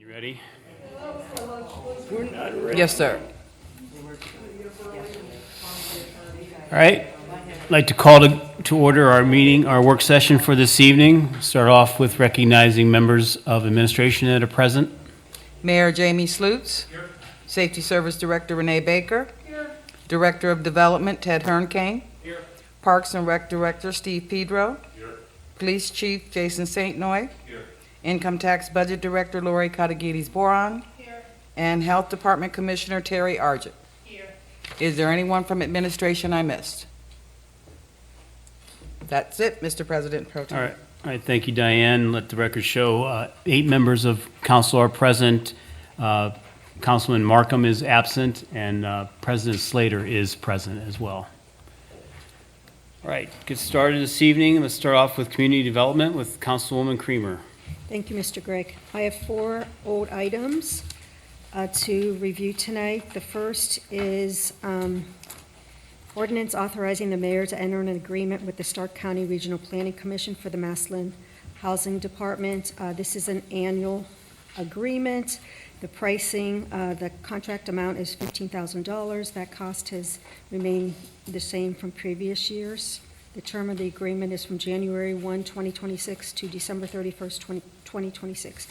You ready? Yes, sir. All right. I'd like to call to order our meeting, our work session for this evening. Start off with recognizing members of administration that are present. Mayor Jamie Slutes. Here. Safety Service Director Renee Baker. Here. Director of Development Ted Hernkane. Here. Parks and Rec Director Steve Pedro. Here. Police Chief Jason St. Noy. Here. Income Tax Budget Director Lori Katagides-Boron. Here. And Health Department Commissioner Terry Argent. Here. Is there anyone from administration I missed? That's it, Mr. President Pro Tem. All right, thank you, Diane. Let the record show 8 members of council are present. Councilman Markham is absent, and President Slater is present as well. All right, get started this evening. Let's start off with community development with Councilwoman Creamer. Thank you, Mr. Gregg. I have 4 old items to review tonight. The first is ordinance authorizing the mayor to enter an agreement with the Stark County Regional Planning Commission for the Massillon Housing Department. This is an annual agreement. The pricing, the contract amount is $15,000. That cost has remained the same from previous years. The term of the agreement is from January 1, 2026 to December 31st, 2026.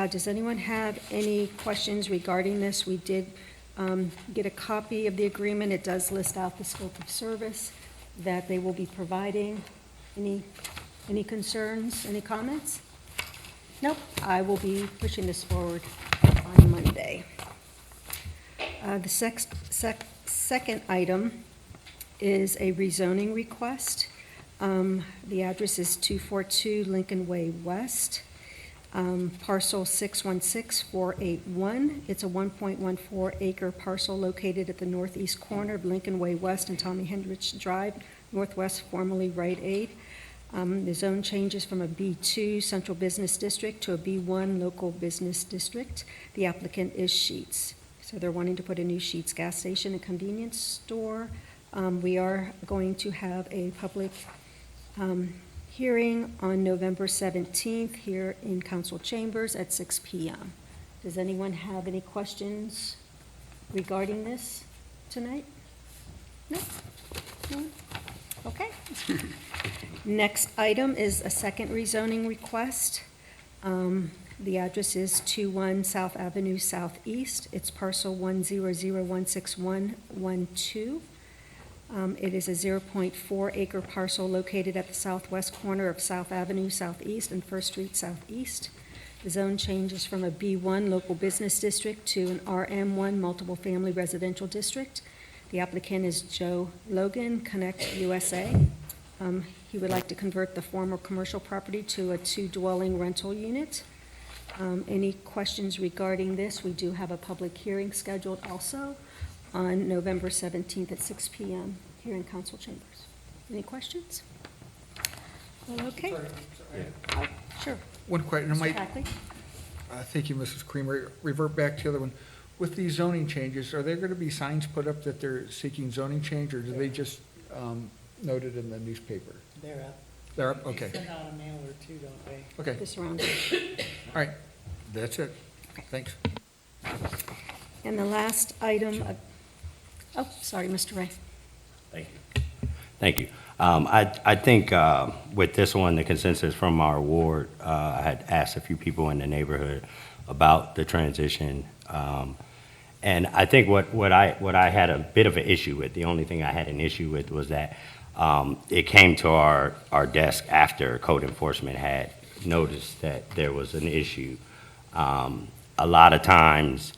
Does anyone have any questions regarding this? We did get a copy of the agreement. It does list out the scope of service that they will be providing. Any concerns, any comments? Nope, I will be pushing this forward on Monday. The second item is a rezoning request. The address is 242 Lincoln Way West. Parcel 616481. It's a 1.14 acre parcel located at the northeast corner of Lincoln Way West and Tommy Hendricks Drive, Northwest, formerly Rite Aid. The zone changes from a B2 Central Business District to a B1 Local Business District. The applicant is Sheetz. So they're wanting to put a new Sheetz gas station and convenience store. We are going to have a public hearing on November 17th here in council chambers at 6 p.m. Does anyone have any questions regarding this tonight? No? No? Okay. Next item is a second rezoning request. The address is 21 South Avenue Southeast. It's parcel 100161112. It is a 0.4 acre parcel located at the southwest corner of South Avenue Southeast and First Street Southeast. The zone changes from a B1 Local Business District to an RM1 Multiple Family Residential District. The applicant is Joe Logan, Connect USA. He would like to convert the former commercial property to a 2-dwelling rental unit. Any questions regarding this? We do have a public hearing scheduled also on November 17th at 6 p.m. here in council chambers. Any questions? Okay. Sorry. Sure. One question, Mr. Hackley? thank you, Mrs. Creamer. Revert back to the other one. With these zoning changes, are there going to be signs put up that they're seeking zoning change, or do they just note it in the newspaper? They're up. They're up, okay. They send out a mailer too, don't they? Okay, This round. all right, that's it. Okay. Thanks. And the last item, oh, sorry, Mr. Ray. Thank you. I think with this one, the consensus from our ward, I had asked a few people in the neighborhood about the transition. And I think what I had a bit of an issue with, the only thing I had an issue with was that it came to our desk after code enforcement had noticed that there was an issue. A lot of times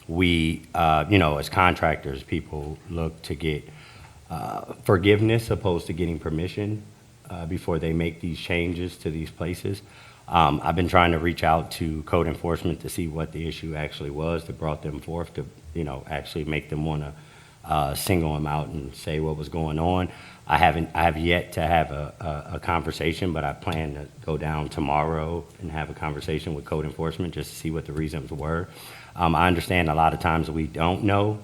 we, as contractors, people look to get forgiveness opposed to getting permission before they make these changes to these places. I've been trying to reach out to code enforcement to see what the issue actually was that brought them forth to, actually make them want to single them out and say what was going on. I have yet to have a conversation, but I plan to go down tomorrow and have a conversation with code enforcement just to see what the reasons were. I understand a lot of times we don't know,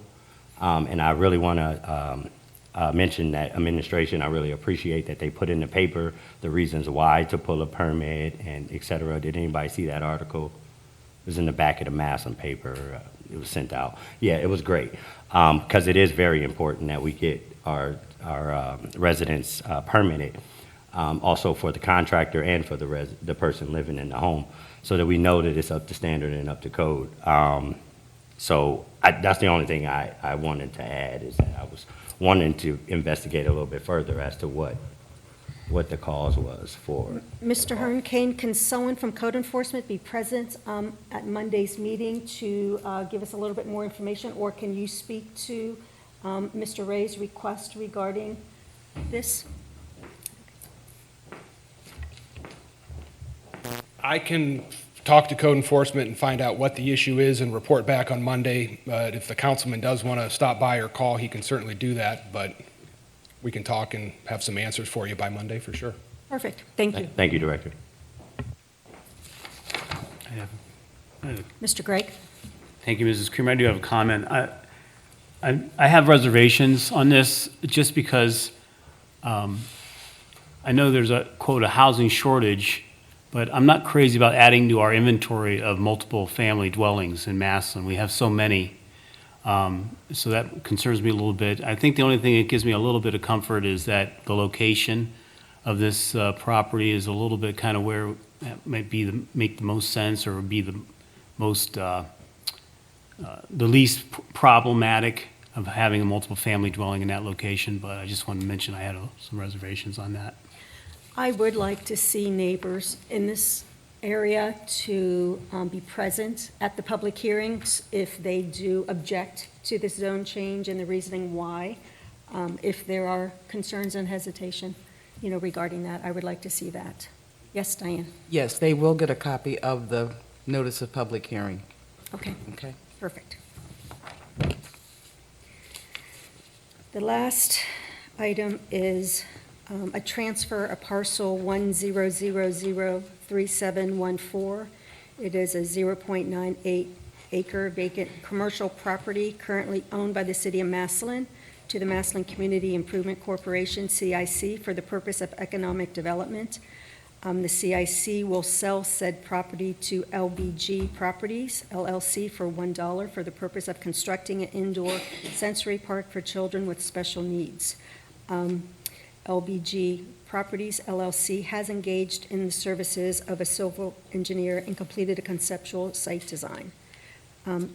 and I really want to mention that administration, I really appreciate that they put in the paper the reasons why to pull a permit and et cetera. Did anybody see that article was in the back of the Massillon paper. It was sent out. Yeah, it was great. Because it is very important that we get our residents permitted, also for the contractor and for the person living in the home, so that we know that it's up to standard and up to code. That's the only thing I wanted to add, is that I was wanting to investigate a little bit further as to what the cause was for. Mr. Hearn Kane, can someone from code enforcement be present at Monday's meeting to give us a little bit more information? Or can you speak to Mr. Ray's request regarding this? I can talk to code enforcement and find out what the issue is and report back on Monday. But if the councilman does want to stop by or call, he can certainly do that. But we can talk and have some answers for you by Monday for sure. Perfect, thank you. Thank you, Director. Mr. Gregg? Thank you, Mrs. Creamer. I do have a comment. I have reservations on this just because I know there's a, quote, a housing shortage, but I'm not crazy about adding to our inventory of multiple family dwellings in Massillon. We have so many. So that concerns me a little bit. I think the only thing that gives me a little bit of comfort is that the location of this property is a little bit kind of where it might be make the most sense, or be the most, the least problematic of having a multiple family dwelling in that location. But I just wanted to mention I had some reservations on that. I would like to see neighbors in this area to be present at the public hearings if they do object to this zone change and the reasoning why. If there are concerns and hesitation, regarding that, I would like to see that. Yes, Diane? Yes, they will get a copy of the notice of public hearing. Okay, Okay. perfect. The last item is a transfer of parcel 10003714. It is a 0.98 acre vacant commercial property currently owned by the city of Massillon to the Massillon Community Improvement Corporation, CIC, for the purpose of economic development. The CIC will sell said property to LBG Properties, LLC, for $1 for the purpose of constructing an indoor sensory park for children with special needs. LBG Properties, LLC, has engaged in the services of a civil engineer and completed a conceptual site design.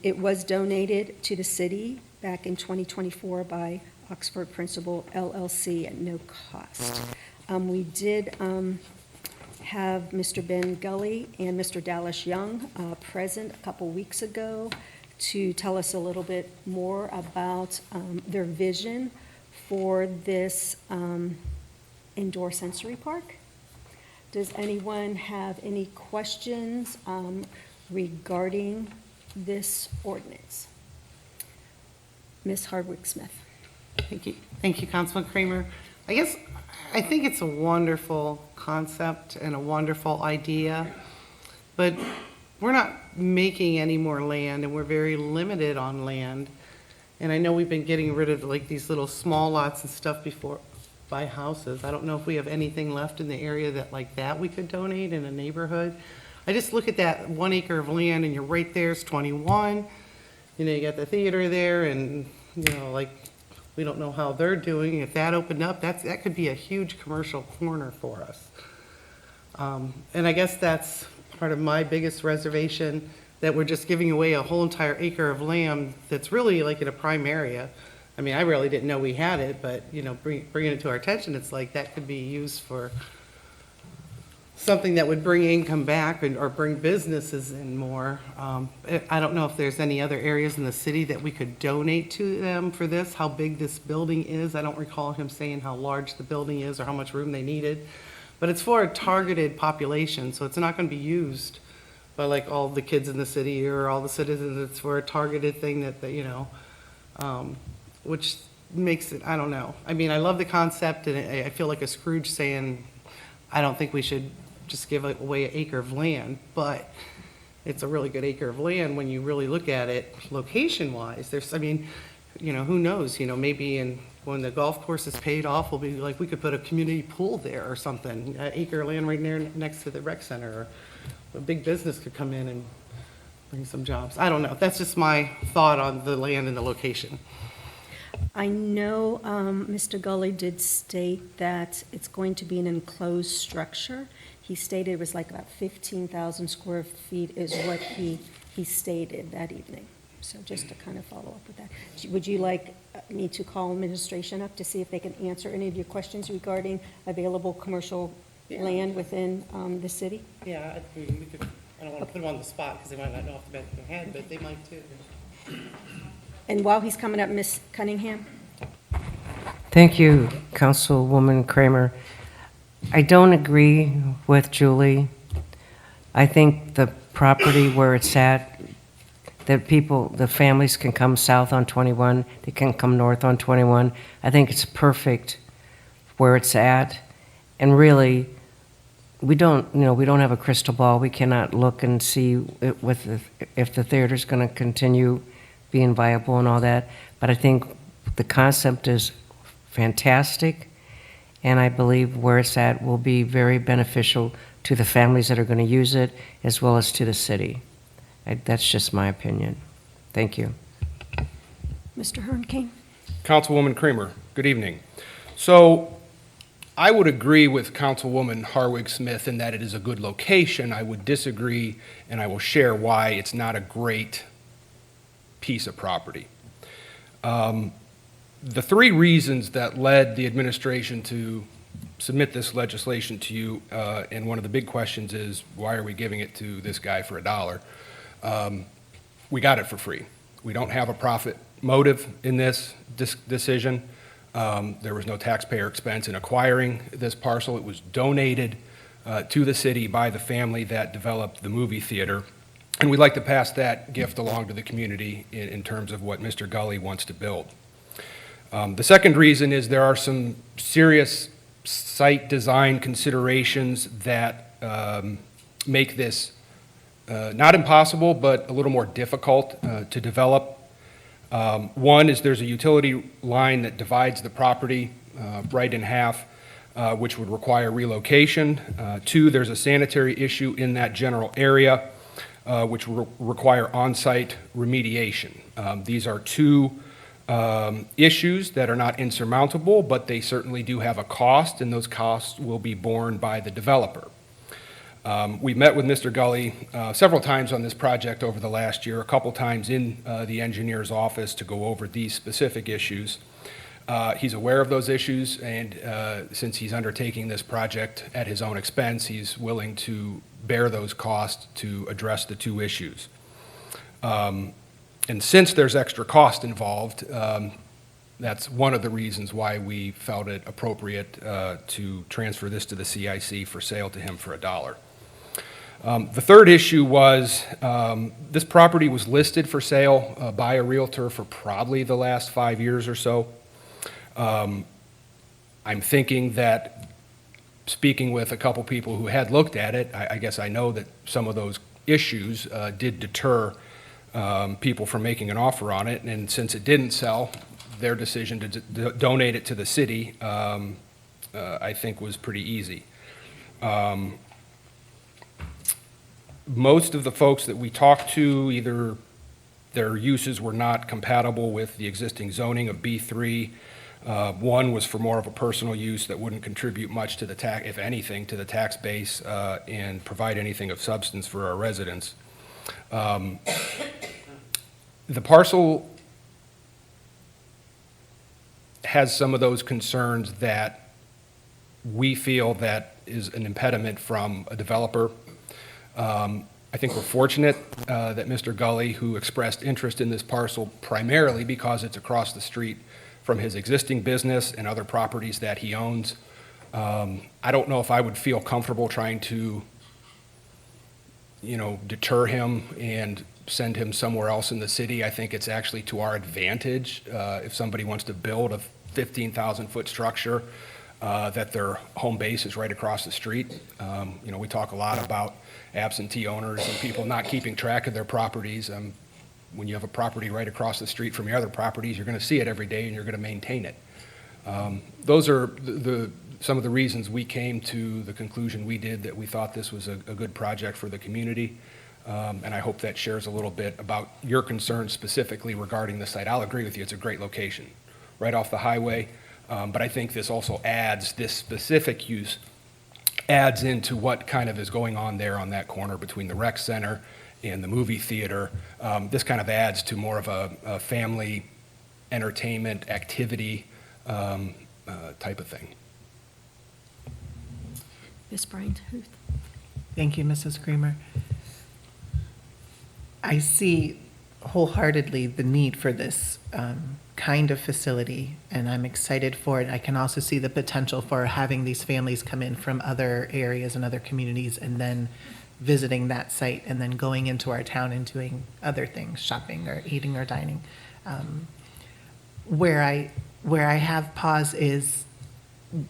It was donated to the city back in 2024 by Oxford Principal, LLC, at no cost. We did have Mr. Ben Gully and Mr. Dallas Young present a couple weeks ago to tell us a little bit more about their vision for this indoor sensory park. Does anyone have any questions regarding this ordinance? Ms. Hardwick-Smith. Thank you, Councilman Kramer. I think it's a wonderful concept and a wonderful idea, but we're not making any more land, and we're very limited on land. And I know we've been getting rid of like these little small lots and stuff before by houses. I don't know if we have anything left in the area like that we could donate in a neighborhood. I just look at that 1 acre of land, and you're right there, it's 21. You got the theater there, and we don't know how they're doing. If that opened up, that could be a huge commercial corner for us. And I guess that's part of my biggest reservation, that we're just giving away a whole entire acre of land that's really like in a prime area. I mean, I really didn't know we had it, but, bringing it to our attention, it's like that could be used for something that would bring income back or bring businesses in more. I don't know if there's any other areas in the city that we could donate to them for this, how big this building is. I don't recall him saying how large the building is or how much room they needed. But it's for a targeted population, so it's not going to be used by like all the kids in the city or all the citizens. It's for a targeted thing that which makes it, I don't know. I mean, I love the concept, and I feel like a Scrooge saying, I don't think we should just give away an acre of land, but it's a really good acre of land when you really look at it location-wise. Who knows, maybe when the golf course is paid off, we'll be like, we could put a community pool there or something, an acre of land right there next to the rec center, or a big business could come in and bring some jobs. I don't know. That's just my thought on the land and the location. I know Mr. Gully did state that it's going to be an enclosed structure. He stated it was like about 15,000 square feet is what he stated that evening. So just to kind of follow up with that. Would you like me to call administration up to see if they can answer any of your questions regarding available commercial land within the city? Yeah, we could, I don't want to put them on the spot because they might not know off the back of their head, but they might too. And while he's coming up, Ms. Cunningham? Thank you, Councilwoman Kramer. I don't agree with Julie. I think the property where it's at, that people, the families can come south on 21, they can come north on 21. I think it's perfect where it's at. And really, we don't have a crystal ball. We cannot look and see if the theater's going to continue being viable and all that. But I think the concept is fantastic, and I believe where it's at will be very beneficial to the families that are going to use it, as well as to the city. That's just my opinion. Thank you. Mr. Hernkane? Councilwoman Kramer, good evening. So I would agree with Councilwoman Harwig Smith in that it is a good location. I would disagree, and I will share why it's not a great piece of property. The three reasons that led the administration to submit this legislation to you, and one of the big questions is, why are we giving it to this guy for $1? We got it for free. We don't have a profit motive in this decision. There was no taxpayer expense in acquiring this parcel. It was donated to the city by the family that developed the movie theater. And we'd like to pass that gift along to the community in terms of what Mr. Gully wants to build. The second reason is there are some serious site design considerations that make this not impossible, but a little more difficult to develop. One is there's a utility line that divides the property right in half, which would require relocation. Two, there's a sanitary issue in that general area, which will require on-site remediation. These are two issues that are not insurmountable, but they certainly do have a cost, and those costs will be borne by the developer. We've met with Mr. Gully several times on this project over the last year, a couple times in the engineer's office to go over these specific issues. He's aware of those issues, and since he's undertaking this project at his own expense, he's willing to bear those costs to address the two issues. And since there's extra cost involved, that's one of the reasons why we felt it appropriate to transfer this to the CIC for sale to him for $1. The third issue was this property was listed for sale by a realtor for probably the last 5 years or so. I'm thinking that, speaking with a couple people who had looked at it, I guess I know that some of those issues did deter people from making an offer on it, and since it didn't sell, their decision to donate it to the city, I think, was pretty easy. Most of the folks that we talked to, either their uses were not compatible with the existing zoning of B3. One was for more of a personal use that wouldn't contribute much to the tax, if anything, to the tax base and provide anything of substance for our residents. The parcel has some of those concerns that we feel that is an impediment from a developer. I think we're fortunate that Mr. Gully, who expressed interest in this parcel primarily because it's across the street from his existing business and other properties that he owns. I don't know if I would feel comfortable trying to, deter him and send him somewhere else in the city. I think it's actually to our advantage if somebody wants to build a 15,000-foot structure that their home base is right across the street. We talk a lot about absentee owners and people not keeping track of their properties. When you have a property right across the street from your other properties, you're going to see it every day and you're going to maintain it. Those are some of the reasons we came to the conclusion we did that we thought this was a good project for the community. And I hope that shares a little bit about your concerns specifically regarding the site. I'll agree with you, it's a great location, right off the highway. But I think this also adds, this specific use adds into what kind of is going on there on that corner between the rec center and the movie theater. This kind of adds to more of a family entertainment activity type of thing. Ms. Bryant Huth. Thank you, Mrs. Creamer. I see wholeheartedly the need for this kind of facility, and I'm excited for it. I can also see the potential for having these families come in from other areas and other communities and then visiting that site and then going into our town and doing other things, shopping or eating or dining. Where I have pause is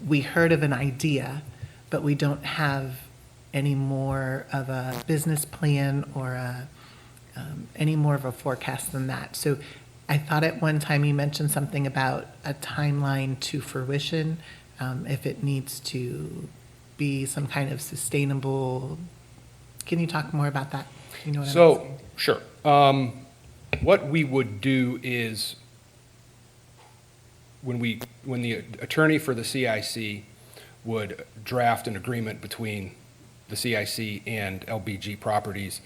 we heard of an idea, but we don't have any more of a business plan or any more of a forecast than that. So I thought at one time you mentioned something about a timeline to fruition, if it needs to be some kind of sustainable. Can you talk more about that? You know what I'm So, asking? sure. What we would do is, when the attorney for the CIC would draft an agreement between the CIC and LBG Properties,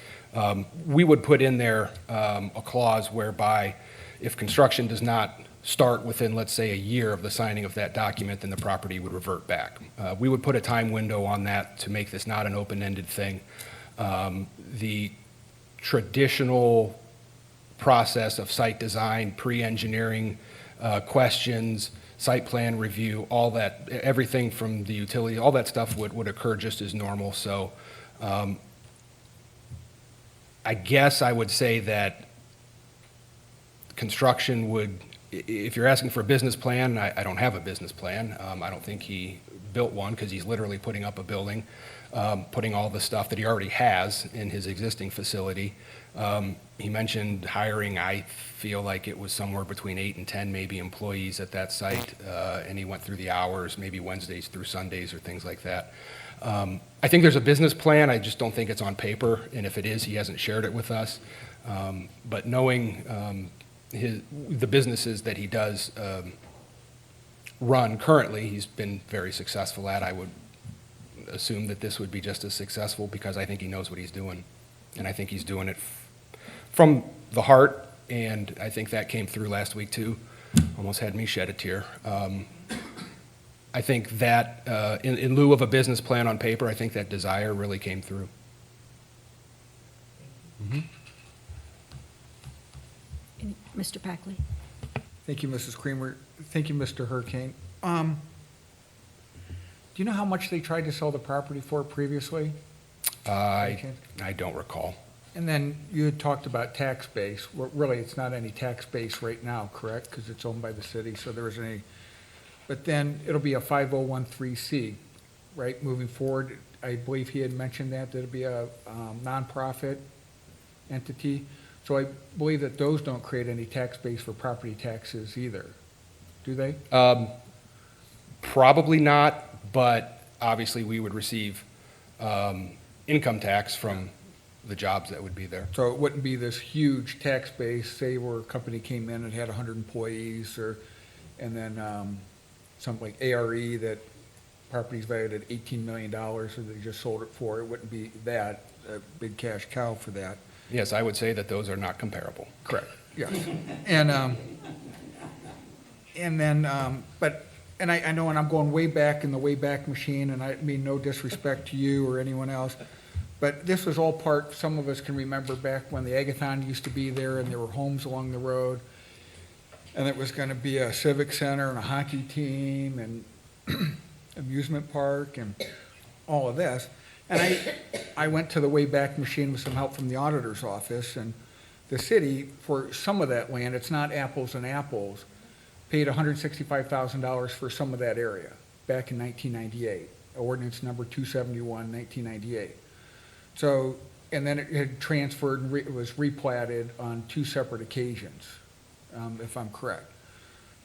we would put in there a clause whereby if construction does not start within, let's say, a year of the signing of that document, then the property would revert back. We would put a time window on that to make this not an open-ended thing. The traditional process of site design, pre-engineering questions, site plan review, all that, everything from the utility, all that stuff would occur just as normal. So I guess I would say that construction would, if you're asking for a business plan, I don't have a business plan. I don't think he built one because he's literally putting up a building, putting all the stuff that he already has in his existing facility. He mentioned hiring, I feel like it was somewhere between 8 and 10 maybe employees at that site, and he went through the hours, maybe Wednesdays through Sundays or things like that. I think there's a business plan, I just don't think it's on paper, and if it is, he hasn't shared it with us. But knowing the businesses that he does run currently, he's been very successful at, I would assume that this would be just as successful because I think he knows what he's doing. And I think he's doing it from the heart, and I think that came through last week too. Almost had me shed a tear. I think that in lieu of a business plan on paper, I think that desire really came through. Mr. Packley. Thank you, Mrs. Creamer. Thank you, Mr. Hurricane. Do you know how much they tried to sell the property for previously? I don't recall. And then you had talked about tax base. Well, really, it's not any tax base right now, correct? Because it's owned by the city, so there isn't any. But then it'll be a 5013C, right, moving forward. I believe he had mentioned that it'll be a nonprofit entity. So I believe that those don't create any tax base for property taxes either, do they? Probably not, but obviously we would receive income tax from the jobs that would be there. So it wouldn't be this huge tax base, say where a company came in and had 100 employees, and then something like ARE that property's valued at $18 million, or they just sold it for. It wouldn't be that, a big cash cow for that. Yes, I would say that those are not comparable. Correct, yes. And then, and I know, and I'm going way back in the Wayback Machine, and I mean no disrespect to you or anyone else, but this was all part, some of us can remember back when the Agathon used to be there and there were homes along the road, and it was gonna be a civic center and a hockey team and amusement park and all of this. And I went to the Wayback Machine with some help from the auditor's office, and the city, for some of that land, it's not apples and apples, paid $165,000 for some of that area back in 1998, ordinance number 271, 1998. So, and then it had transferred and it was replatted on 2 separate occasions, if I'm correct.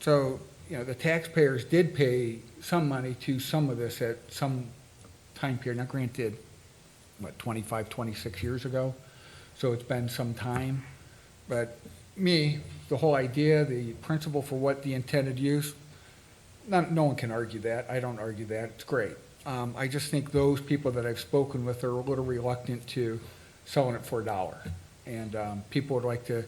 So, you know, the taxpayers did pay some money to some of this at some time period. Now granted, 25, 26 years ago? so it's been some time. But me, the whole idea, the principle for what the intended use, no one can argue that. I don't argue that. It's great. I just think those people that I've spoken with are a little reluctant to selling it for $1. And people would like to,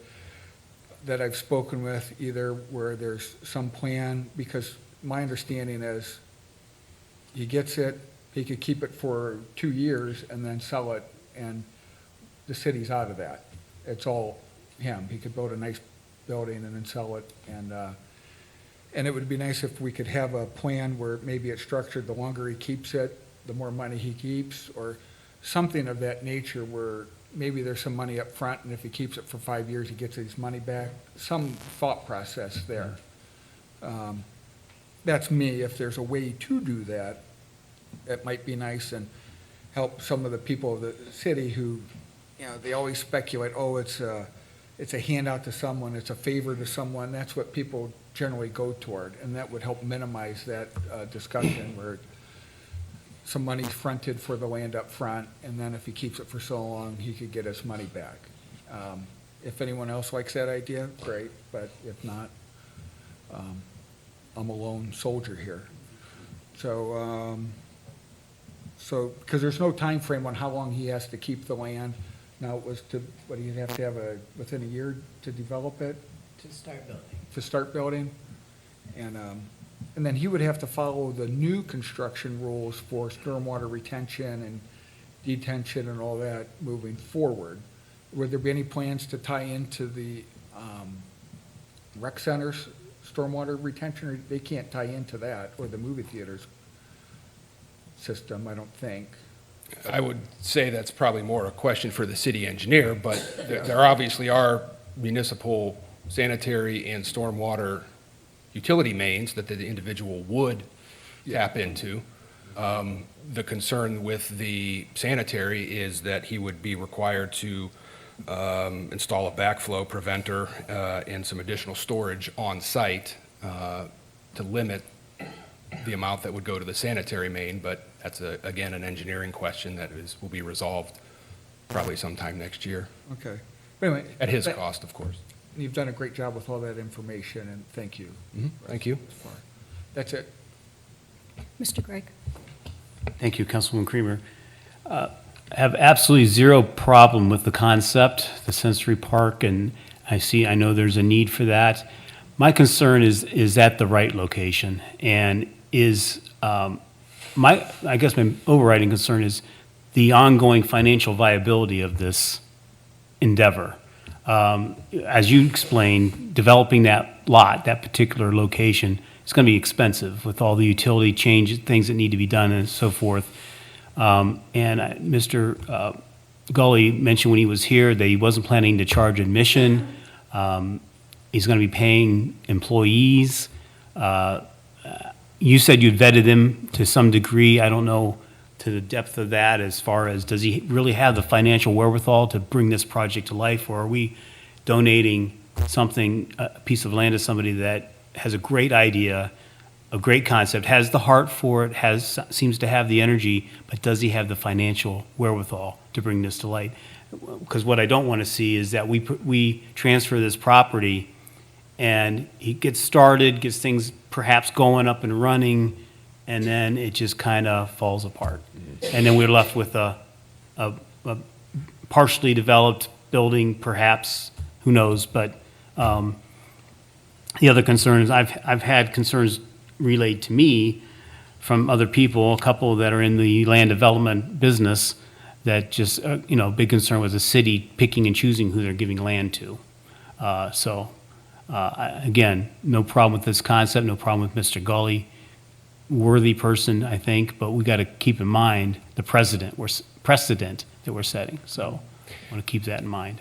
that I've spoken with, either where there's some plan, because my understanding is he gets it, he could keep it for 2 years and then sell it, and the city's out of that. It's all him. He could build a nice building and then sell it, and it would be nice if we could have a plan where maybe it's structured, the longer he keeps it, the more money he keeps, or something of that nature where maybe there's some money up front, and if he keeps it for 5 years, he gets his money back. Some thought process there. That's me. If there's a way to do that, it might be nice and help some of the people of the city who, they always speculate, oh, it's a handout to someone, it's a favor to someone. That's what people generally go toward, and that would help minimize that discussion where some money's fronted for the land up front, and then if he keeps it for so long, he could get his money back. If anyone else likes that idea, great, but if not, I'm a lone soldier here. So, because there's no time frame on how long he has to keep the land. Now, it was to, what, do you have to have within a year to develop it? To start building. To start building? And then he would have to follow the new construction rules for stormwater retention and detention and all that moving forward. Would there be any plans to tie into the rec center's stormwater retention, or they can't tie into that, or the movie theaters system, I don't think? I would say that's probably more a question for the city engineer, but there obviously are municipal sanitary and stormwater utility mains that the individual would tap into. The concern with the sanitary is that he would be required to install a backflow preventer and some additional storage on site to limit the amount that would go to the sanitary main, but that's, again, an engineering question that will be resolved probably sometime next year, Okay. But anyway. at his cost, of course. You've done a great job with all that information, and thank you. Thank you. That's it. Mr. Gregg? Thank you, Councilwoman Creamer. I have absolutely zero problem with the concept, the sensory park, and I know there's a need for that. My concern is at the right location, and I guess my overriding concern is the ongoing financial viability of this endeavor. As you explained, developing that lot, that particular location, is going to be expensive with all the utility changes, things that need to be done and so forth. Mr. Gully mentioned when he was here that he wasn't planning to charge admission. He's going to be paying employees. You said you'd vetted him to some degree. I don't know to the depth of that as far as, does he really have the financial wherewithal to bring this project to life? Or are we donating something, a piece of land to somebody that has a great idea, a great concept, has the heart for it, seems to have the energy, but does he have the financial wherewithal to bring this to light? Because what I don't want to see is that we transfer this property and he gets started, gets things perhaps going up and running, and then it just kind of falls apart. And then we're left with a partially developed building, perhaps, who knows, but the other concern is I've had concerns relayed to me from other people, a couple that are in the land development business, that just, big concern was the city picking and choosing who they're giving land to. Again, no problem with this concept, no problem with Mr. Gully. Worthy person, I think, but we got to keep in mind the precedent that we're setting. So I want to keep that in mind.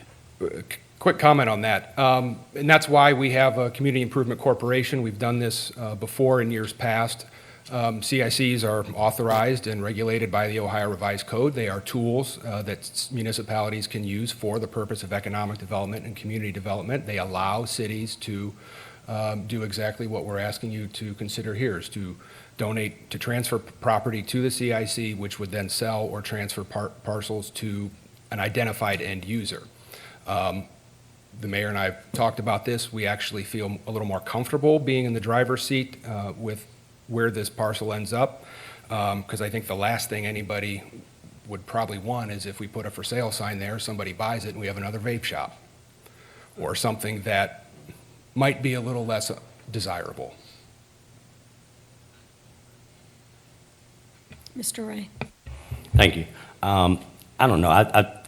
Quick comment on that. And that's why we have a Community Improvement Corporation. We've done this before in years past. CICs are authorized and regulated by the Ohio Revised Code. They are tools that municipalities can use for the purpose of economic development and community development. They allow cities to do exactly what we're asking you to consider here, is to donate, to transfer property to the CIC, which would then sell or transfer parcels to an identified end user. The mayor and I have talked about this. We actually feel a little more comfortable being in the driver's seat with where this parcel ends up, because I think the last thing anybody would probably want is if we put a for sale sign there, somebody buys it, and we have another vape shop, or something that might be a little less desirable. Mr. Ray? Thank you. I don't know.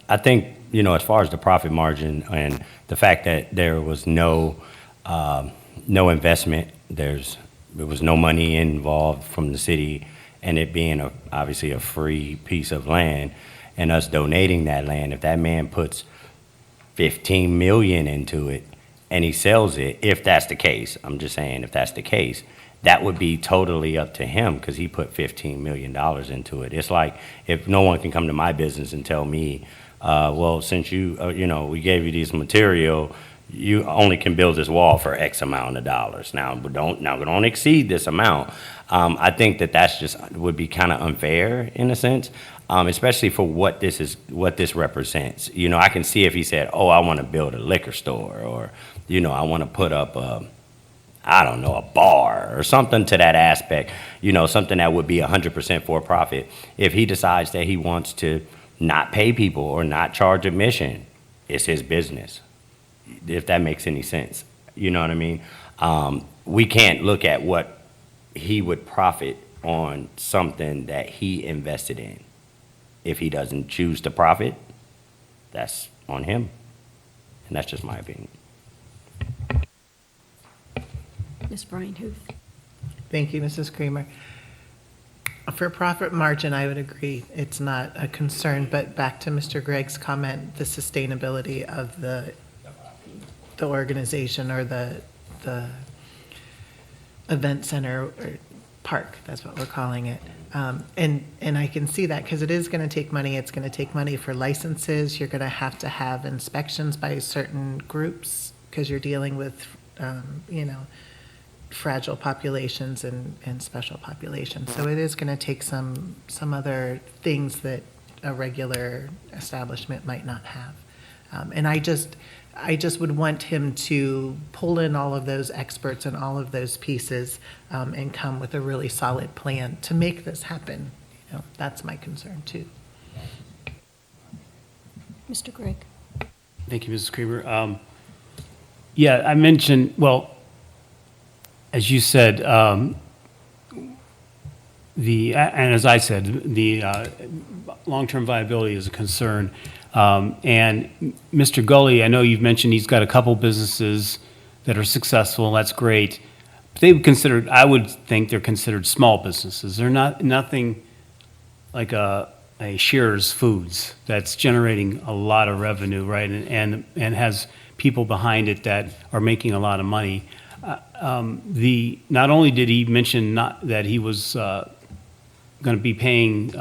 I think, as far as the profit margin and the fact that there was no investment, there was no money involved from the city, and it being obviously a free piece of land, and us donating that land, if that man puts 15 million into it and he sells it, if that's the case, I'm just saying if that's the case, that would be totally up to him because he put $15 million into it. It's like if no one can come to my business and tell me, well, since we gave you this material, you only can build this wall for X amount of dollars. Now, don't exceed this amount. I think that's just would be kind of unfair in a sense, especially for what this represents. I can see if he said, oh, I want to build a liquor store, or, I want to put up a bar or something to that aspect, something that would be 100% for profit. If he decides that he wants to not pay people or not charge admission, it's his business, if that makes any sense. You know what I mean? We can't look at what he would profit on something that he invested in. If he doesn't choose to profit, that's on him. And that's just my opinion. Ms. Brian Huth? Thank you, Mrs. Creamer. For profit margin, I would agree. It's not a concern, but back to Mr. Gregg's comment, the sustainability of the organization or the event center or park, that's what we're calling it. And I can see that because it is going to take money. It's going to take money for licenses. You're going to have inspections by certain groups because you're dealing with, fragile populations and special populations. So it is going to take some other things that a regular establishment might not have. And I just would want him to pull in all of those experts and all of those pieces and come with a really solid plan to make this happen. That's my concern too. Mr. Gregg? Thank you, Mrs. Creamer. Yeah, I mentioned, well, as you said, and as I said, the long-term viability is a concern. And Mr. Gully, I know you've mentioned he's got a couple businesses that are successful. That's great. But I would think they're considered small businesses. They're nothing like a Shearer's Foods that's generating a lot of revenue, right? And has people behind it that are making a lot of money. Not only did he mention that he was going to be paying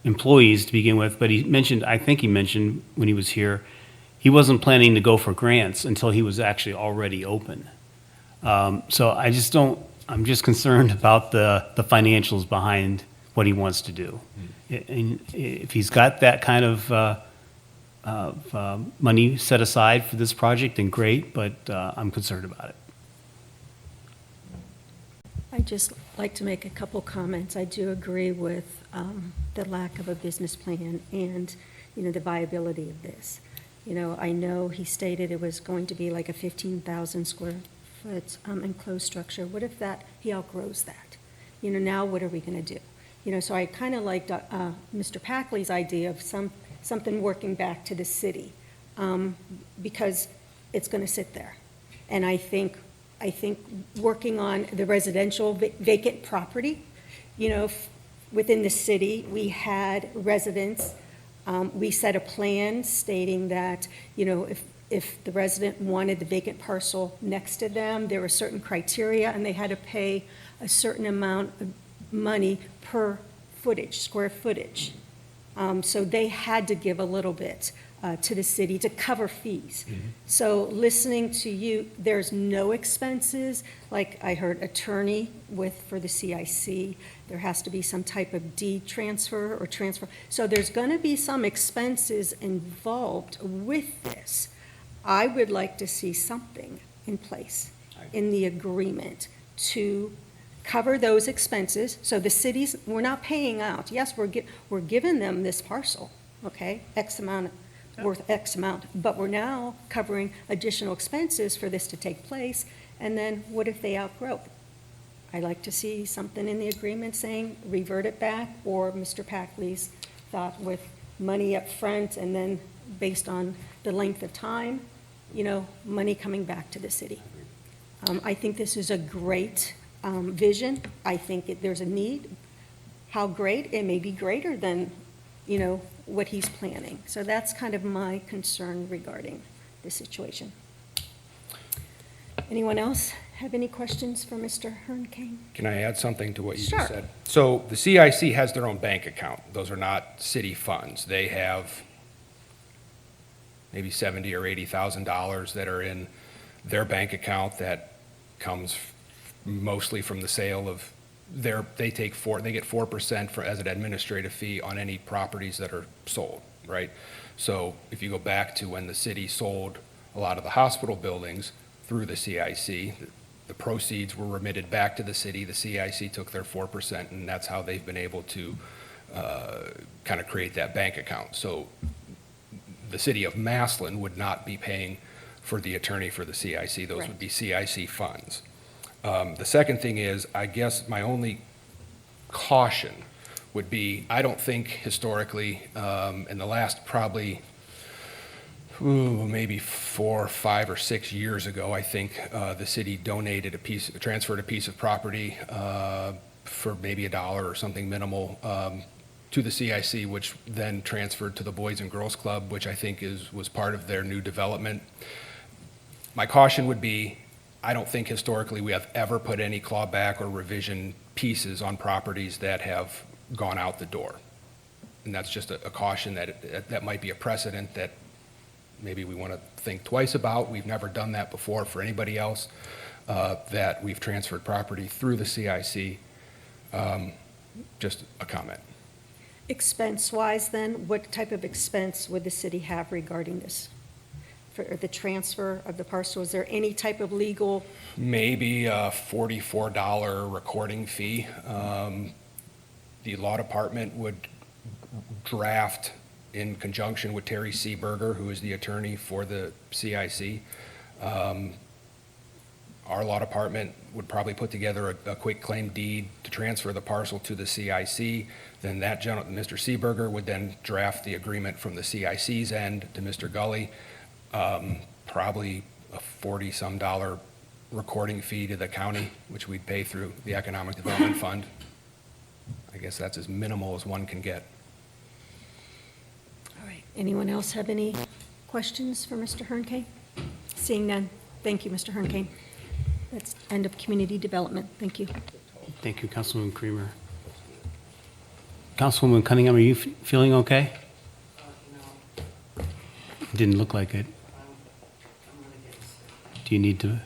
employees to begin with, but I think he mentioned when he was here, he wasn't planning to go for grants until he was actually already open. So I'm just concerned about the financials behind what he wants to do. And if he's got that kind of money set aside for this project, then great, but I'm concerned about it. I'd just like to make a couple comments. I do agree with the lack of a business plan and, the viability of this. I know he stated it was going to be like a 15,000 square foot enclosed structure. What if he outgrows that? Now what are we going to do? So I kind of liked Mr. Packley's idea of something working back to the city because it's going to sit there. And I think working on the residential vacant property, within the city, we had residents, we set a plan stating that, if the resident wanted the vacant parcel next to them, there were certain criteria, and they had to pay a certain amount of money per square footage. So they had to give a little bit to the city to cover fees. So listening to you, there's no expenses, like I heard attorney for the CIC, there has to be some type of deed transfer or transfer. So there's going to be some expenses involved with this. I would like to see something in place in the agreement to cover those expenses. So the cities, we're not paying out. Yes, we're giving them this parcel, okay, X amount, worth X amount, but we're now covering additional expenses for this to take place. And then what if they outgrow it? I'd like to see something in the agreement saying revert it back, or Mr. Packley's thought with money up front and then based on the length of time, money coming back to the city. I think this is a great vision. I think there's a need. How great? It may be greater than, what he's planning. So that's kind of my concern regarding the situation. Anyone else have any questions for Mr. Hernkane? Can I add something to what you Sure. just said? So the CIC has their own bank account. Those are not city funds. They have maybe $70,000 or $80,000 that are in their bank account that comes mostly from the sale of they get 4% as an administrative fee on any properties that are sold, right? So if you go back to when the city sold a lot of the hospital buildings through the CIC, the proceeds were remitted back to the city. The CIC took their 4%, and that's how they've been able to kind of create that bank account. So the city of Massillon would not be paying for the attorney for the CIC. Those would be CIC funds. The second thing is, I guess my only caution would be, I don't think historically, in the last probably, maybe 4, 5, or 6 years ago, I think the city transferred a piece of property for maybe $1 or something minimal to the CIC, which then transferred to the Boys and Girls Club, which I think was part of their new development. My caution would be, I don't think historically we have ever put any clawback or revision pieces on properties that have gone out the door. And that's just a caution that might be a precedent that maybe we want to think twice about. We've never done that before for anybody else, that we've transferred property through the CIC. Just a comment. Expense-wise then, what type of expense would the city have regarding this? For the transfer of the parcel, is there any type of legal? Maybe a $44 recording fee. The law department would draft in conjunction with Terry Seeberger, who is the attorney for the CIC. Our law department would probably put together a quick claim deed to transfer the parcel to the CIC. Then that gentleman, Mr. Seeberger, would then draft the agreement from the CIC's end to Mr. Gully. Probably a $40-some recording fee to the county, which we'd pay through the Economic Development Fund. I guess that's as minimal as one can get. All right, anyone else have any questions for Mr. Hernkane? Seeing none, thank you, Mr. Hernkane. That's end of community development, thank you. Thank you, Councilwoman Creamer. Councilwoman Cunningham, are you feeling okay? Didn't look like it. Do you need to?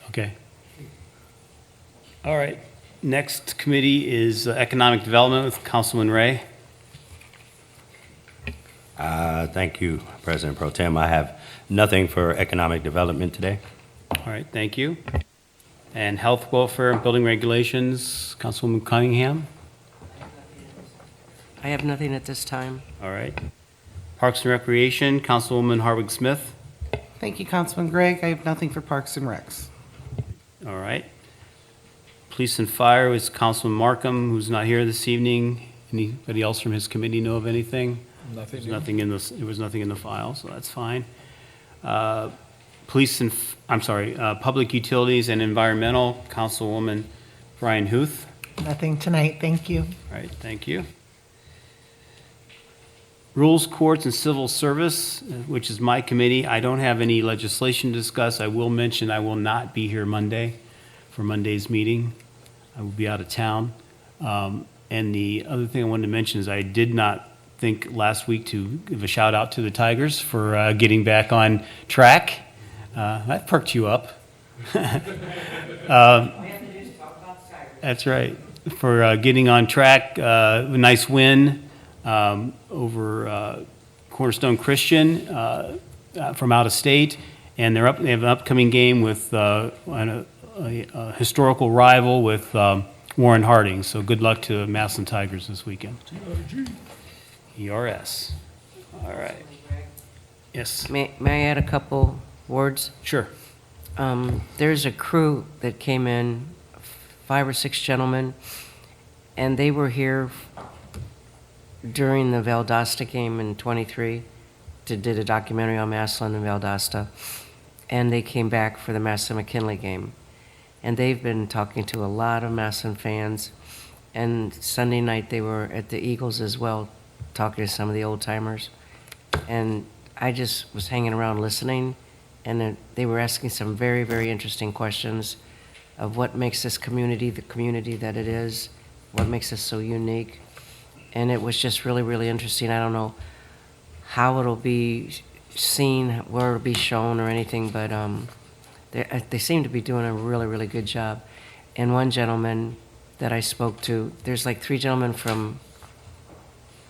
Okay. All right. Next committee is Economic Development with Councilman Ray. Thank you, President Pro Tem. I have nothing for economic development today. All right, thank you. And Health, Welfare, and Building Regulations, Councilwoman Cunningham. I have nothing at this time. All right. Parks and Recreation, Councilwoman Harwig Smith. Thank you, Councilman Gregg. I have nothing for Parks and Recs. All right. Police and Fire is Councilman Markham, who's not here this evening. Anybody else from his committee know of anything? Nothing. There was nothing in the file, so that's fine. Public Utilities and Environmental, Councilwoman Brian Huth. Nothing tonight, thank you. All right, thank you. Rules, Courts, and Civil Service, which is my committee. I don't have any legislation to discuss. I will mention I will not be here Monday for Monday's meeting. I will be out of town. And the other thing I wanted to mention is I did not think last week to give a shout out to the Tigers for getting back on track. That perked you up. That's right. For getting on track, a nice win over Cornerstone Christian from out of state, and they have an upcoming game with a historical rival with Warren Harding. So good luck to Massillon Tigers this weekend. ERS. All right. Yes. May I add a couple words? Sure. There's a crew that came in, 5 or 6 gentlemen, and they were here during the Valdosta game in '23, did a documentary on Massillon and Valdosta, and they came back for the Massillon-McKinley game. And they've been talking to a lot of Massillon fans, and Sunday night they were at the Eagles as well, talking to some of the old-timers. And I just was hanging around listening, and they were asking some very, very interesting questions of what makes this community the community that it is, what makes us so unique. And it was just really, really interesting. I don't know how it'll be seen, where it'll be shown or anything, but they seem to be doing a really, really good job. And one gentleman that I spoke to, there's like 3 gentlemen from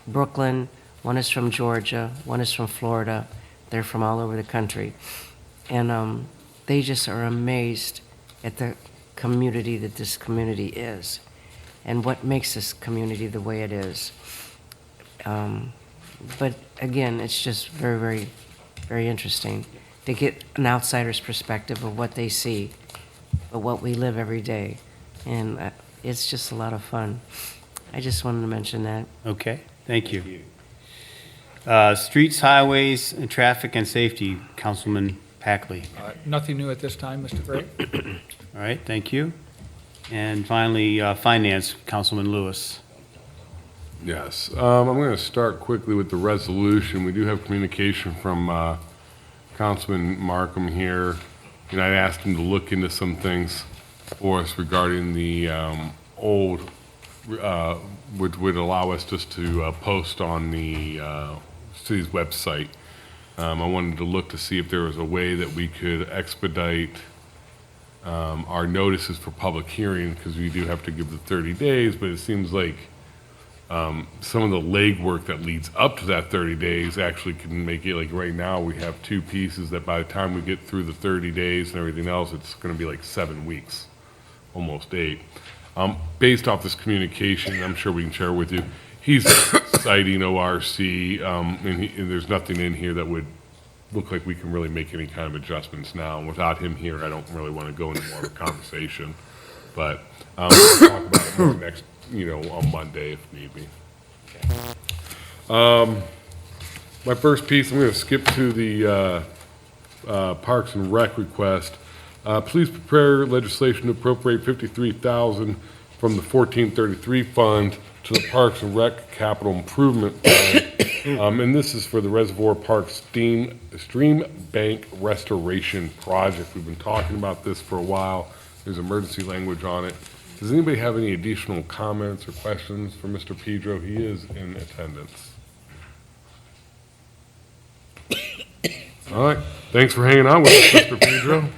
Brooklyn, one is from Georgia, one is from Florida. They're from all over the country. And they just are amazed at the community that this community is and what makes this community the way it is. But again, it's just very, very, very interesting to get an outsider's perspective of what they see, of what we live every day. And it's just a lot of fun. I just wanted to mention that. Okay, thank you. Streets, highways, and traffic and safety, Councilman Packley. Nothing new at this time, Mr. Gray. All right, thank you. And finally, finance, Councilman Lewis. Yes, I'm going to start quickly with the resolution. We do have communication from Councilman Markham here, and I asked him to look into some things for us regarding the old, which would allow us just to post on the city's website. I wanted to look to see if there was a way that we could expedite our notices for public hearing, because we do have to give the 30 days, but it seems like some of the legwork that leads up to that 30 days actually can make it, like right now, we have 2 pieces that by the time we get through the 30 days and everything else, it's going to be like 7 weeks, almost 8. Based off this communication, I'm sure we can share with you, he's citing ORC, and there's nothing in here that would look like we can really make any kind of adjustments now. And without him here, I don't really want to go into more of a conversation. But we'll talk about it more next, on Monday if need be. My first piece, I'm going to skip to the Parks and Rec request. Please prepare legislation to appropriate $53,000 from the 1433 fund to the Parks and Rec Capital Improvement Fund. And this is for the Reservoir Park Stream Bank Restoration Project. We've been talking about this for a while. There's emergency language on it. Does anybody have any additional comments or questions for Mr. Pedro? He is in attendance. All right. Thanks for hanging out with us, Mr. Pedro.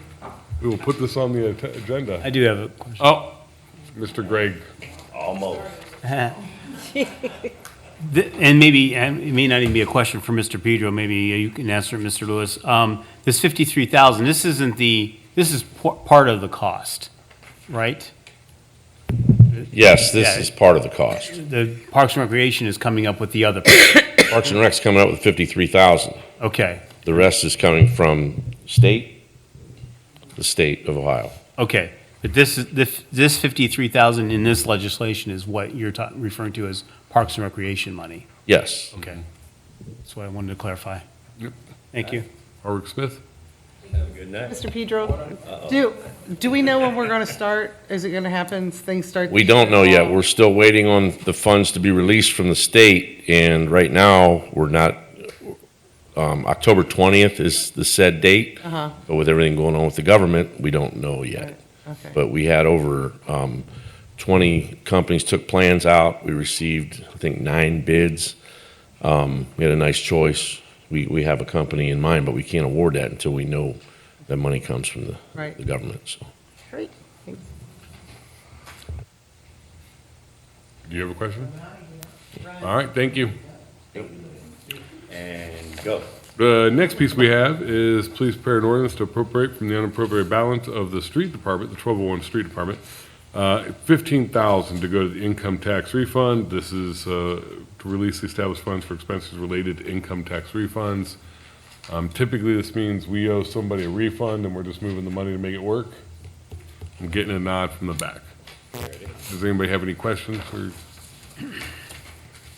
We will put this on the agenda. I do have a question. Oh, Mr. Gregg. And maybe, it may not even be a question for Mr. Pedro, maybe you can answer it, Mr. Lewis. This $53,000, this is part of the cost, right? Yes, this Yeah. is part of the cost. The Parks and Recreation is coming up with the other, Parks and Rec's coming up with 53,000. okay, The rest is coming from the state of Ohio. okay. But this 53,000 in this legislation is what you're referring to as Parks and Recreation money? Yes. Okay. That's what I wanted to clarify. Yep. Thank you. Howard Smith? Mr. Pedro, do we know when we're going to start? Is it going to happen, things start? We don't know yet. We're still waiting on the funds to be released from the state, and right now, we're not, October 20th is the said date. But with everything going on with the government, we don't know yet. Okay. But we had over 20 companies took plans out. We received, I think, 9 bids. We had a nice choice. We have a company in mind, but we can't award that until we know that money comes from the Right. government, so. Great. Thanks. Do you have a question? All right, thank you. And go. The next piece we have is please prepare an ordinance to appropriate from the unappropriated balance of the street department, the 1201 street department, $15,000 to go to the income tax refund. This is to release the established funds for expenses related to income tax refunds. Typically, this means we owe somebody a refund and we're just moving the money to make it work. I'm getting a nod from the back. Does anybody have any questions?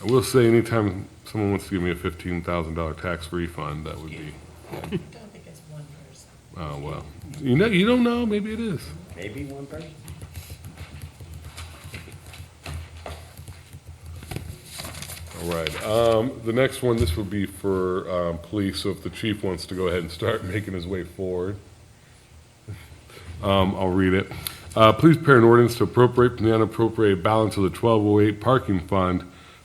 I will say anytime someone wants to give me a $15,000 tax refund, that would be. I don't think it's one person. Oh, well, you don't know, maybe it is. Maybe one person? All right, the next one, this would be for police, so if the chief wants to go ahead and start making his way forward. I'll read it. Please prepare an ordinance to appropriate from the unappropriated balance of the 1208 parking fund,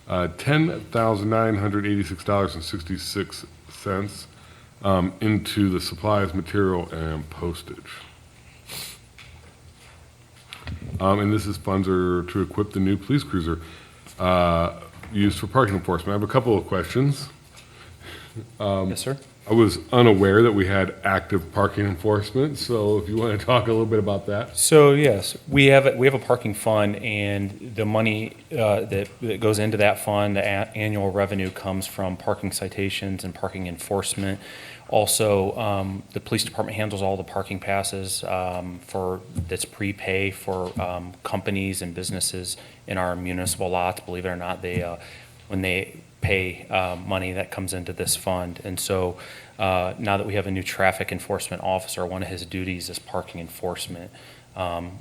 $10,986.66 into the supplies, material, and postage. And this is funds are to equip the new police cruiser used for parking enforcement. I have a couple of questions. Yes, sir. I was unaware that we had active parking enforcement, so if you want to talk a little bit about that. So yes, we have a parking fund, and the money that goes into that fund, the annual revenue comes from parking citations and parking enforcement. Also, the police department handles all the parking passes that's prepay for companies and businesses in our municipal lots. Believe it or not, when they pay money that comes into this fund. And so now that we have a new traffic enforcement officer, one of his duties is parking enforcement.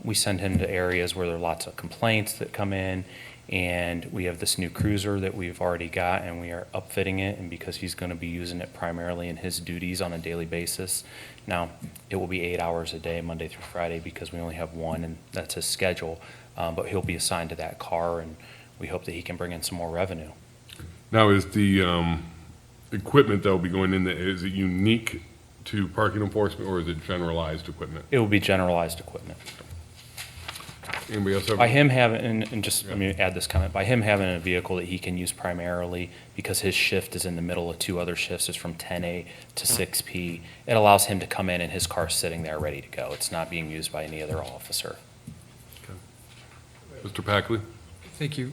We send him to areas where there are lots of complaints that come in, and we have this new cruiser that we've already got, and we are upfitting it, and because he's going to be using it primarily in his duties on a daily basis. Now, it will be 8 hours a day, Monday through Friday, because we only have one, and that's his schedule. But he'll be assigned to that car, and we hope that he can bring in some more revenue. Now, is the equipment that will be going in there, is it unique to parking enforcement, or is it generalized equipment? It will be generalized equipment. Anybody else have? By him having, and just let me add this comment, by him having a vehicle that he can use primarily, because his shift is in the middle of 2 other shifts, it's from 10A to 6P, it allows him to come in and his car's sitting there ready to go. It's not being used by any other officer. Mr. Packley? Thank you.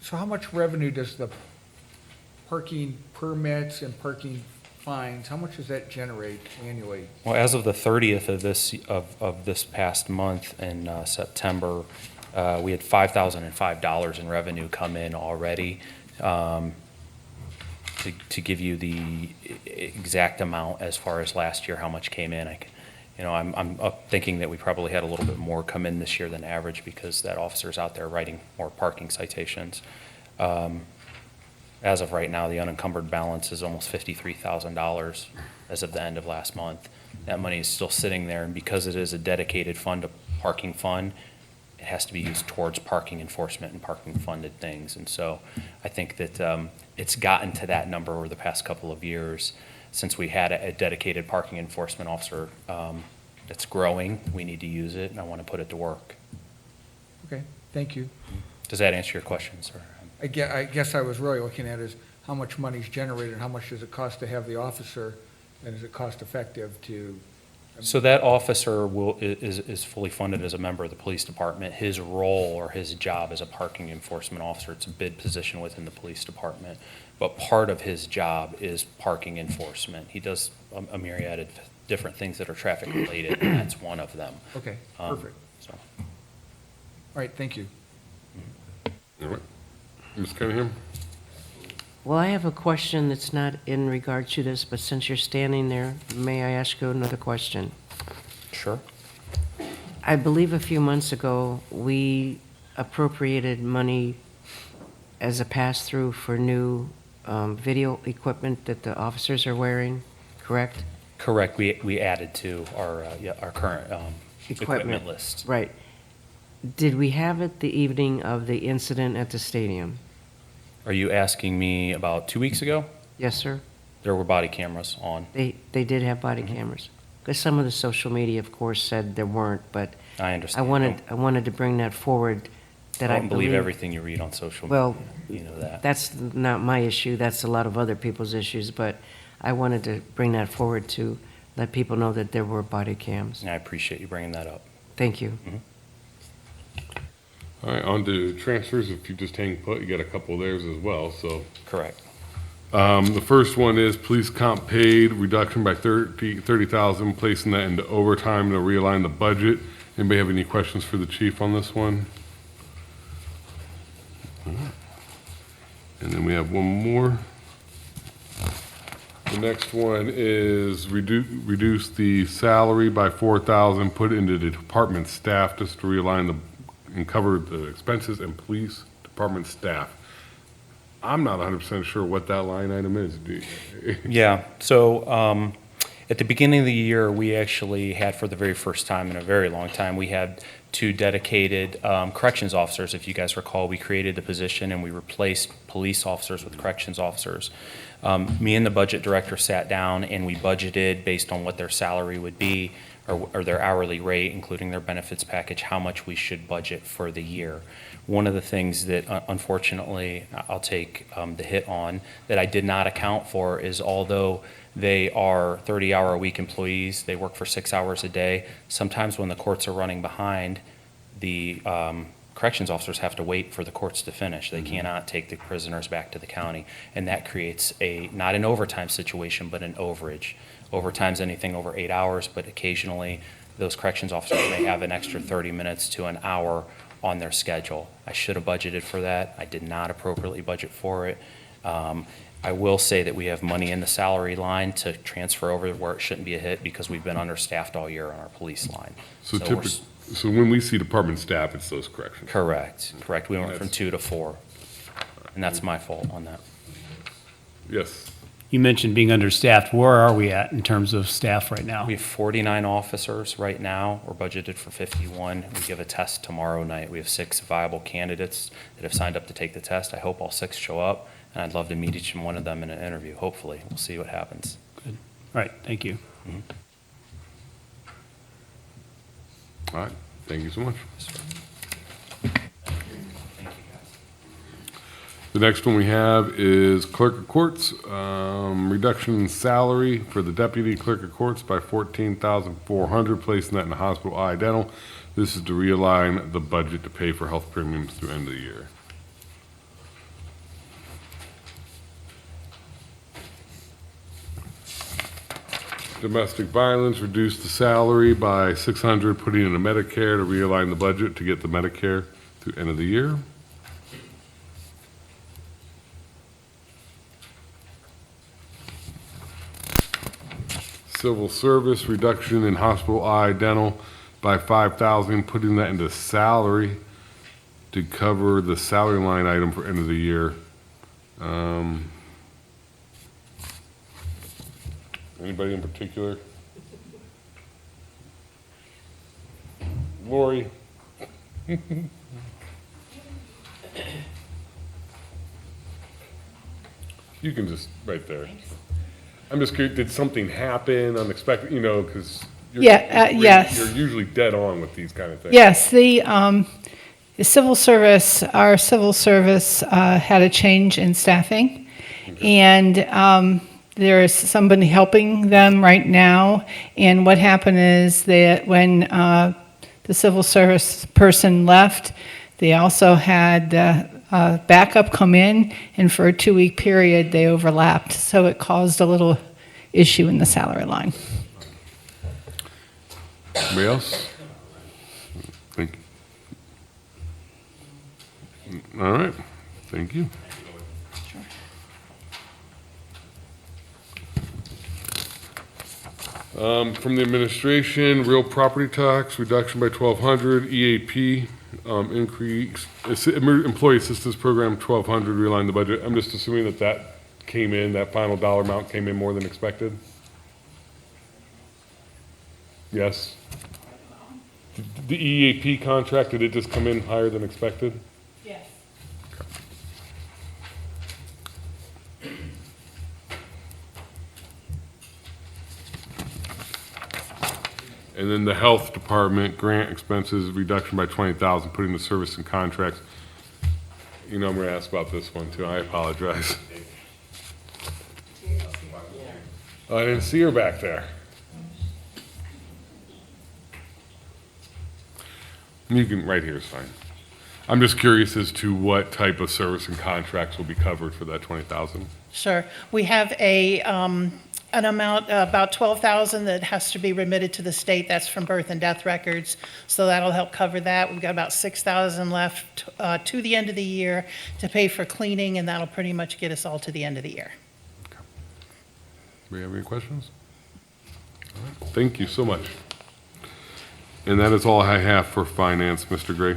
So how much revenue does the parking permits and parking fines, how much does that generate annually? Well, as of the 30th of this past month in September, we had $5,005 in revenue come in already. To give you the exact amount as far as last year, how much came in, I'm up thinking that we probably had a little bit more come in this year than average because that officer's out there writing more parking citations. As of right now, the unencumbered balance is almost $53,000 as of the end of last month. That money is still sitting there, and because it is a dedicated fund, a parking fund, it has to be used towards parking enforcement and parking funded things. And so I think that it's gotten to that number over the past couple of years. Since we had a dedicated parking enforcement officer that's growing, we need to use it, and I want to put it to work. Okay, thank you. Does that answer your question, sir? I guess I was really looking at is how much money is generated, how much does it cost to have the officer, and is it cost effective to? So that officer is fully funded as a member of the police department. His role or his job is a parking enforcement officer. It's a bid position within the police department. But part of his job is parking enforcement. He does a myriad of different things that are traffic related, and that's one of them. Okay, perfect. So. All right, thank you. All right. Ms. Cunningham? Well, I have a question that's not in regard to this, but since you're standing there, may I ask you another question? Sure. I believe a few months ago, we appropriated money as a pass-through for new video equipment that the officers are wearing, correct? Correct. We added to our current equipment list. Right. Did we have it the evening of the incident at the stadium? Are you asking me about 2 weeks ago? Yes, sir? There were body cameras on. They did have body cameras? Because some of the social media, of course, said there weren't, but I I understand. wanted to bring that forward, that I I don't believe everything you read on social media. Well, You know that. that's not my issue, that's a lot of other people's issues, but I wanted to bring that forward to let people know that there were body cams. And I appreciate you bringing that up. Thank you. All right, on to transfers. If you just hang put, you got a couple of theirs as well, so. Correct. The first one is police comp paid, reduction by 30,000, placing that into overtime to realign the budget. Anybody have any questions for the chief on this one? All right. And then we have one more. The next one is reduce the salary by 4,000, put it into the department staff just to realign and cover the expenses and police department staff. I'm not 100% sure what that line item is. Yeah, so at the beginning of the year, we actually had, for the very first time in a very long time, we had 2 dedicated corrections officers. If you guys recall, we created the position and we replaced police officers with corrections officers. Me and the budget director sat down and we budgeted based on what their salary would be, or their hourly rate, including their benefits package, how much we should budget for the year. One of the things that unfortunately I'll take the hit on that I did not account for is, although they are 30-hour-a-week employees, they work for 6 hours a day, sometimes when the courts are running behind, the corrections officers have to wait for the courts to finish. They cannot take the prisoners back to the county, and that creates not an overtime situation, but an overage. Overtime's anything over 8 hours, but occasionally those corrections officers may have an extra 30 minutes to an hour on their schedule. I should have budgeted for that. I did not appropriately budget for it. I will say that we have money in the salary line to transfer over where it shouldn't be a hit, because we've been understaffed all year on our police line. So we're so when we see department staff, it's those corrections. Correct. We went from That's- 2 to 4, and that's my fault on that. Yes. You mentioned being understaffed. Where are we at in terms of staff right now? We have 49 officers right now. We're budgeted for 51. We give a test tomorrow night. We have 6 viable candidates that have signed up to take the test. I hope all 6 show up, and I'd love to meet each one of them in an interview, hopefully. We'll see what happens. All right, thank you. All right, thank you so much. The next one we have is clerk of courts, reduction in salary for the deputy clerk of courts by 14,400, placing that in the hospital eye dental. This is to realign the budget to pay for health premiums through end of the year. Domestic violence, reduce the salary by 600, putting in a Medicare to realign the budget to get the Medicare through end of the year. Civil service, reduction in hospital eye dental by 5,000, putting that into salary to cover the salary line item for end of the year. Anybody in particular? Lori? You can just, right there. I'm just curious, did something happen unexpected, because Yes. you're usually dead on with these kind of things. Yes, the civil service, our civil service had a change in staffing, and there is somebody helping them right now. And what happened is that when the civil service person left, they also had backup come in, and for a 2-week period, they overlapped. So it caused a little issue in the salary line. Anybody else? Thank you. All right, thank you. From the administration, real property tax, reduction by 1,200, EAP, increase, employee assistance program, 1,200, realign the budget. I'm just assuming that came in, that final dollar amount came in more than expected? Yes? The EAP contract, did it just come in higher than expected? Yes. And then the health department grant expenses reduction by 20,000, putting the service in contracts. You know, I'm gonna ask about this one too, I apologize. Oh, I didn't see her back there. You can, right here is fine. I'm just curious as to what type of service and contracts will be covered for that 20,000. Sure. We have an amount, about 12,000 that has to be remitted to the state. That's from birth and death records. So that'll help cover that. We've got about 6,000 left to the end of the year to pay for cleaning, and that'll pretty much get us all to the end of the year. Do we have any questions? All right. Thank you so much. And that is all I have for finance, Mr. Gray.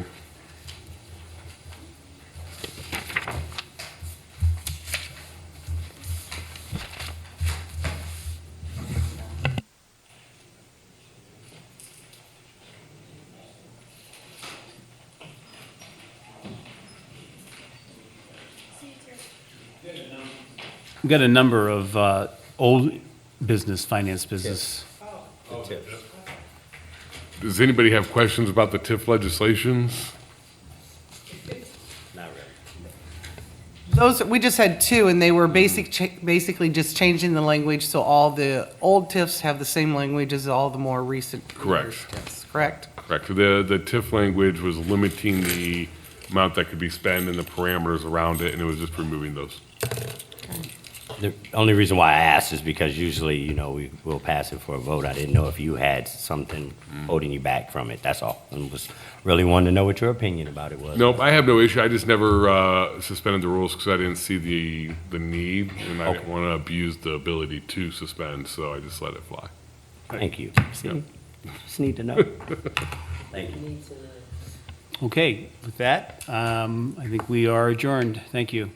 We've got a number of old business, finance business. Does anybody have questions about the TIF legislations? Not really. Those, we just had two, and they were basically just changing the language, so all the old TIFs have the same language as all the more recent. Correct. TIFs, correct? Correct. The TIF language was limiting the amount that could be spent and the parameters around it, and it was just removing those. The only reason why I asked is because usually, you know, we'll pass it for a vote. I didn't know if you had something holding you back from it, that's all. And was really wanting to know what your opinion about it was. Nope, I have no issue. I just never suspended the rules because I didn't see the need, and I didn't Okay. want to abuse the ability to suspend, so I just let it fly. Thank you. See, just need to know. Thank you. Okay, with that, I think we are adjourned. Thank you.